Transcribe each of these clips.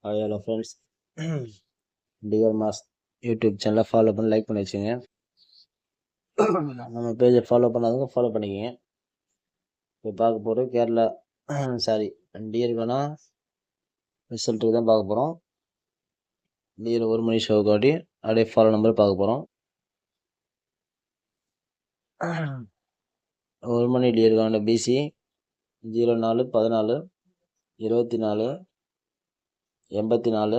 Hello friends, dear mass YouTube சேனலை follow பண்ணி like பண்ணி வச்சுங்க. நம்ம பேஜை ஃபாலோ பண்ணாதவங்க ஃபாலோ பண்ணிக்கங்க. இப்போ பார்க்க போகிறோம் கேரளா சாரி டியர்கானா ரிசல்ட்டுக்கு தான் பார்க்க போகிறோம். டியர் 1 மணி ஷோ காட்டி அப்படியே ஃபாலோ நம்பர் பார்க்க போகிறோம். 1 மணி டியர்கான பிசி 04 14 24 84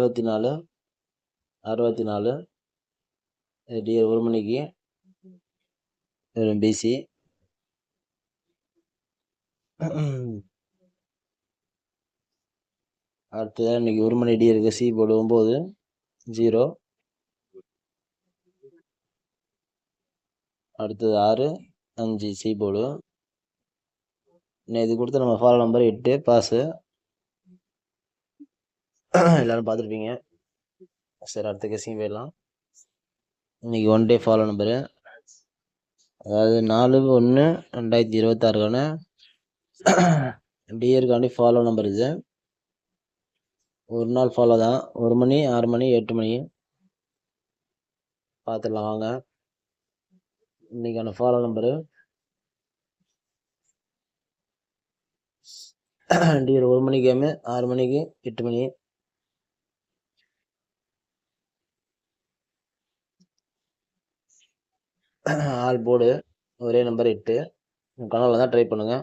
74 64 டியர் 1 மணிக்கு பிசி. அடுத்ததாக இன்னைக்கு 1 மணி டி இருக்கு. C board 9 0. அடுத்தது 6 5 சி போர்டு. இது கொடுத்து நம்ம ஃபாலோ நம்பர் 8 பாஸு. எல்லாரும் பார்த்துருப்பீங்க. சரி, அடுத்த கேசிங் போயிடலாம். இன்னைக்கு 1 டே ஃபாலோ நம்பரு, அதாவது 4/1/2026 டியருக்காண்டி ஃபாலோ நம்பர். இது ஒரு நாள் ஃபாலோ தான். 1 மணி 6 மணி 8 மணி பார்த்துடலாம் வாங்க. இன்னைக்கான ஃபாலோ நம்பரு டியர் 1 மணி கேமு 6 மணிக்கு 8 மணி. ஆல் போர்டு ஒரே நம்பர் 8. கனவுல தான் ட்ரை பண்ணுங்க.